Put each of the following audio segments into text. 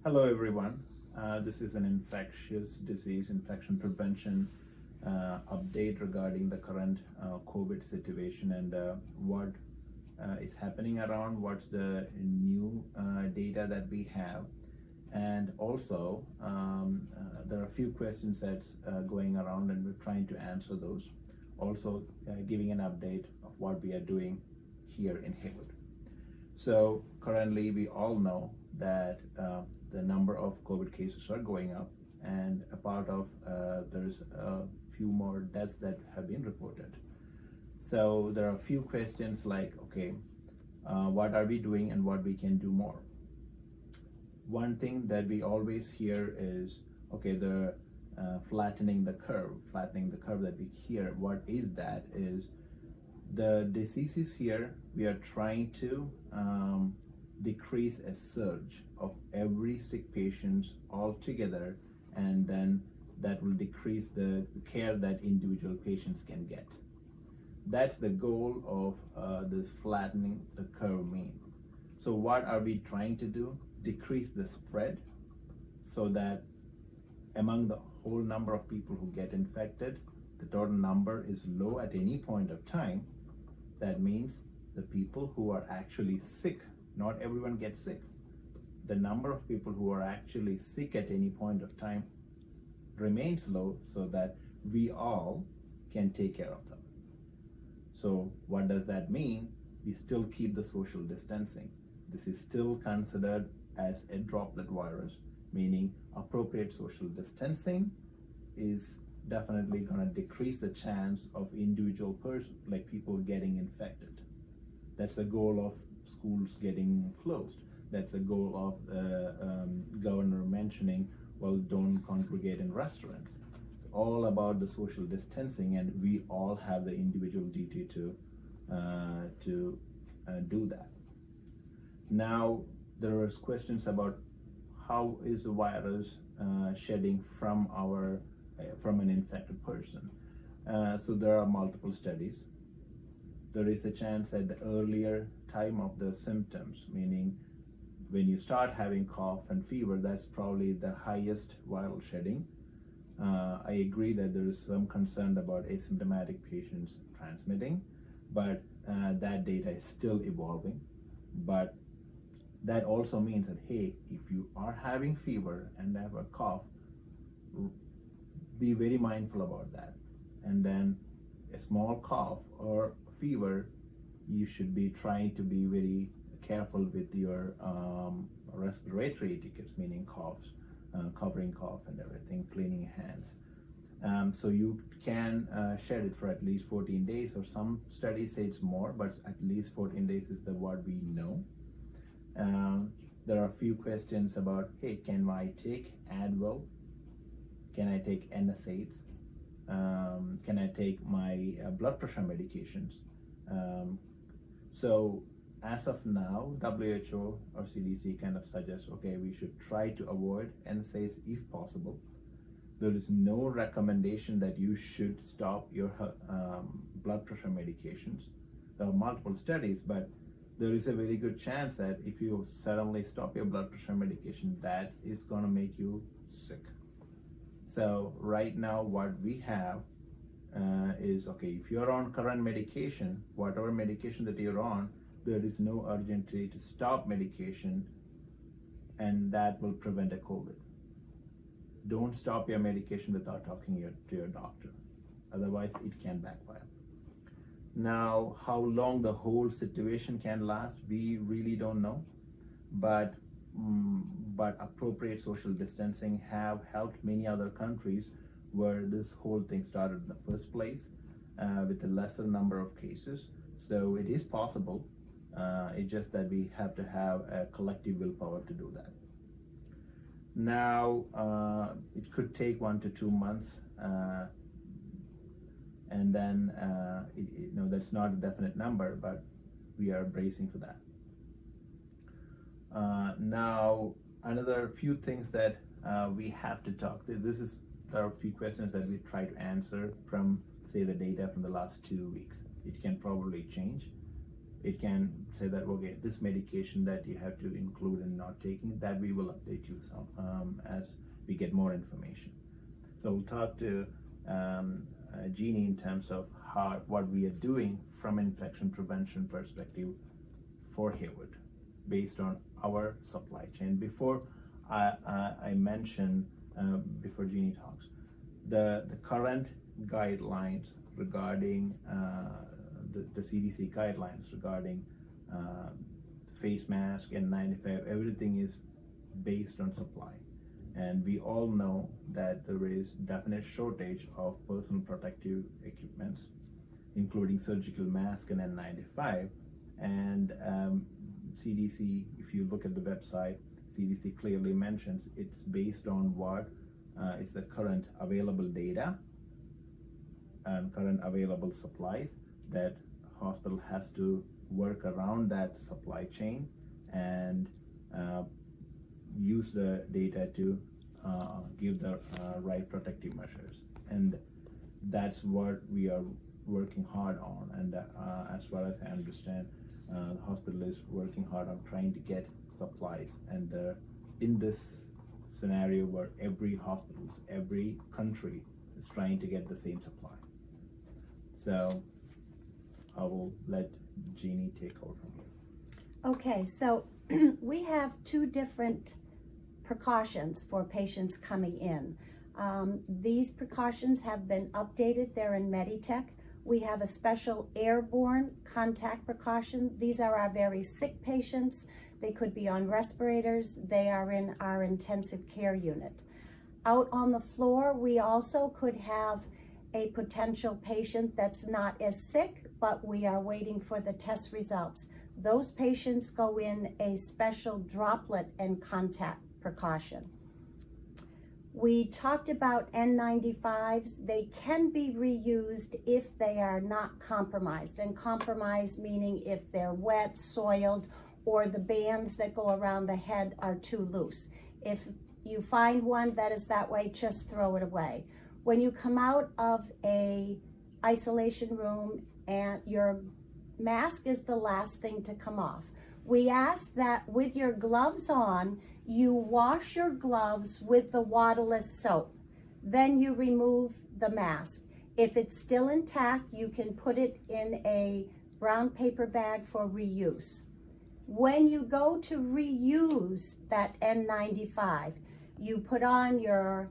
Hello, everyone. This is an infectious disease infection prevention update regarding the current COVID situation and what is happening around, what's the new data that we have. And also, there are a few questions that's going around, and we're trying to answer those. Also, giving an update of what we are doing here in Haywood. So currently, we all know that the number of COVID cases are going up, and a part of there's a few more deaths that have been reported. So there are a few questions like, okay, what are we doing and what we can do more? One thing that we always hear is, okay, the flattening the curve that we hear. What is that? Is the disease is here. We are trying to decrease a surge of every sick patients altogether, and then that will decrease the care that individual patients can get. That's the goal of this flattening the curve mean. So what are we trying to do? Decrease the spread so that among the whole number of people who get infected, the total number is low at any point of time. That means the people who are actually sick, not everyone gets sick. The number of people who are actually sick at any point of time remains low so that we all can take care of them. So what does that mean? We still keep the social distancing. This is still considered as a droplet virus, meaning appropriate social distancing is definitely going to decrease the chance of individual like people getting infected. That's the goal of schools getting closed. That's the goal of the governor mentioning, well, don't congregate in restaurants. It's all about the social distancing, and we all have the individual duty to do that. Now, there is questions about how is the virus shedding from from an infected person. So there are multiple studies. There is a chance that the earlier time of the symptoms, meaning when you start having cough and fever, that's probably the highest viral shedding. I agree that there is some concern about asymptomatic patients transmitting, but that data is still evolving. But that also means that, hey, if you are having fever and have a cough, be very mindful about that. And then a small cough or fever, you should be trying to be very careful with your respiratory etiquettes, meaning coughs, covering cough and everything, cleaning your hands. So you can shed it for at least 14 days, or some studies say it's more, but at least 14 days is the what we know. There are a few questions about, hey, can I take Advil? Can I take NSAIDs? Can I take my blood pressure medications? So as of now, WHO or CDC kind of suggests, okay, we should try to avoid NSAIDs if possible. There is no recommendation that you should stop your blood pressure medications. There are multiple studies, but there is a very good chance that if you suddenly stop your blood pressure medication, that is going to make you sick. So right now what we have is, okay, if you're on current medication, whatever medication that you're on, there is no urgency to stop medication, and that will prevent a COVID. Don't stop your medication without talking to your doctor. Otherwise, it can backfire. Now, how long the whole situation can last, we really don't know. But appropriate social distancing have helped many other countries where this whole thing started in the first place with a lesser number of cases. So it is possible. It's just that we have to have a collective willpower to do that. Now, it could take 1 to 2 months, and then that's not a definite number, but we are bracing for that. Now, another few things that we have to talk. There are a few questions that we try to answer from, say, the data from the last 2 weeks. It can probably change. it can say that, okay, this medication that you have to include and not taking, that we will update you as we get more information. So we'll talk to Jeannie in terms of what we are doing from infection prevention perspective for Hayward based on our supply chain. Before I mention, before Jeannie talks, the current guidelines regarding the CDC guidelines regarding face mask and N95, everything is based on supply. And we all know that there is definite shortage of personal protective equipments, including surgical mask and N95. And CDC, if you look at the website, CDC clearly mentions it's based on what is the current available data and current available supplies, that hospital has to work around that supply chain and use the data to give the right protective measures. And that's what we are working hard on. And as far as I understand, the hospital is working hard on trying to get supplies. And in this scenario where every country is trying to get the same supply. So I will let Jeannie take over from here. Okay, so we have two different precautions for patients coming in. These precautions have been updated. They're in Meditech. We have a special airborne contact precaution. These are our very sick patients. They could be on respirators. They are in our intensive care unit. Out on the floor, we also could have a potential patient that's not as sick, but we are waiting for the test results. Those patients go in a special droplet and contact precaution. We talked about N95s. They can be reused if they are not compromised, and compromised meaning if they're wet, soiled, or the bands that go around the head are too loose. If you find one that is that way, just throw it away. When you come out of a isolation room, and your mask is the last thing to come off, we ask that with your gloves on, you wash your gloves with the waterless soap. Then you remove the mask. If it's still intact, you can put it in a brown paper bag for reuse. When you go to reuse that N95, you put on your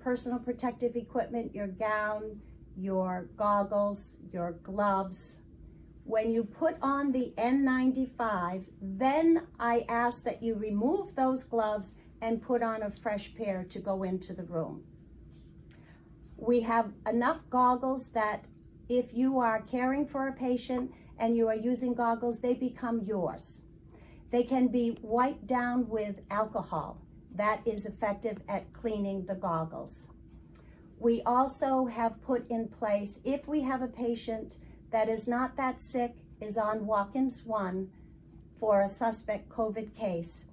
personal protective equipment, your gown, your goggles, your gloves. When you put on the N95, then I ask that you remove those gloves and put on a fresh pair to go into the room. We have enough goggles that if you are caring for a patient and you are using goggles, they become yours. They can be wiped down with alcohol. That is effective at cleaning the goggles. We also have put in place, if we have a patient that is not that sick, is on walk-ins 1 for a suspect COVID case,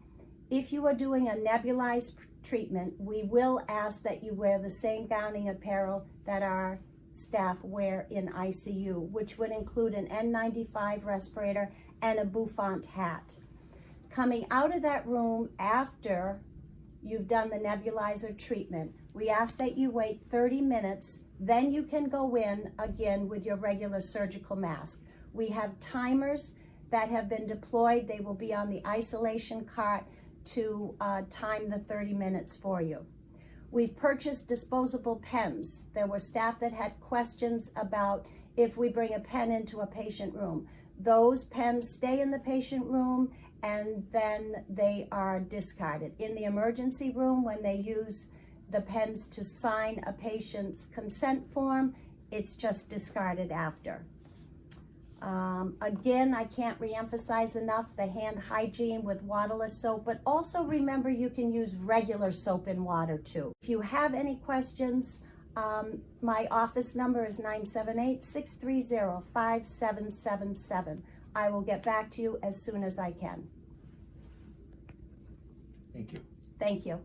if you are doing a nebulized treatment, we will ask that you wear the same gowning apparel that our staff wear in ICU, which would include an N95 respirator and a bouffant hat. Coming out of that room after you've done the nebulizer treatment, we ask that you wait 30 minutes, then you can go in again with your regular surgical mask. We have timers that have been deployed. They will be on the isolation cart to time the 30 minutes for you. We've purchased disposable pens. There were staff that had questions about if we bring a pen into a patient room. Those pens stay in the patient room and then they are discarded. In the emergency room, when they use the pens to sign a patient's consent form, it's just discarded after. Again, I can't reemphasize enough the hand hygiene with waterless soap, but also remember you can use regular soap and water too. If you have any questions, my office number is 978-630-5777. I will get back to you as soon as I can. Thank you. Thank you.